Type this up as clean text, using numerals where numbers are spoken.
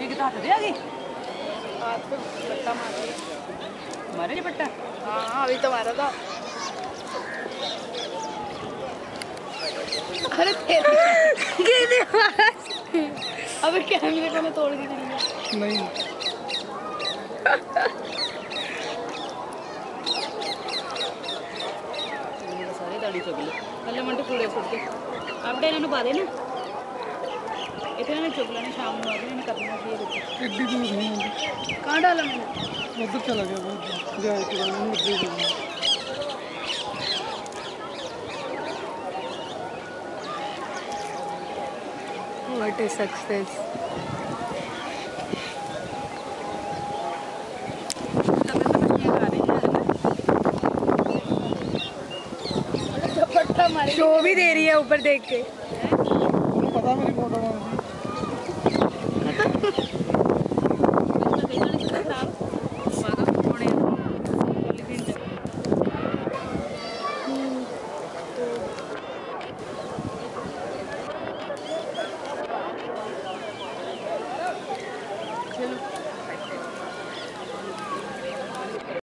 ये कितना हाथ दे आगे हाथ पे पट्टा मार दिया। मारे ये पट्टा? हाँ अभी तो मारा था। अरे तेरे अबे कैमरे को मैं तोड़ के चली गई। नहीं सारे दाढ़ी चुग ले पहले मंटू कूड़े सुट के अपडे इन्होंने पा देना इतने में चुग लेने शाम को आगे इन्हें करना चाहिए कुछ एड्डी दूर नहीं है। कहाँ डाला मैंने? उधर चला गया बहुत जाए के बाद मैंने उधर ही What is success? शो भी दे रही है ऊपर देख के।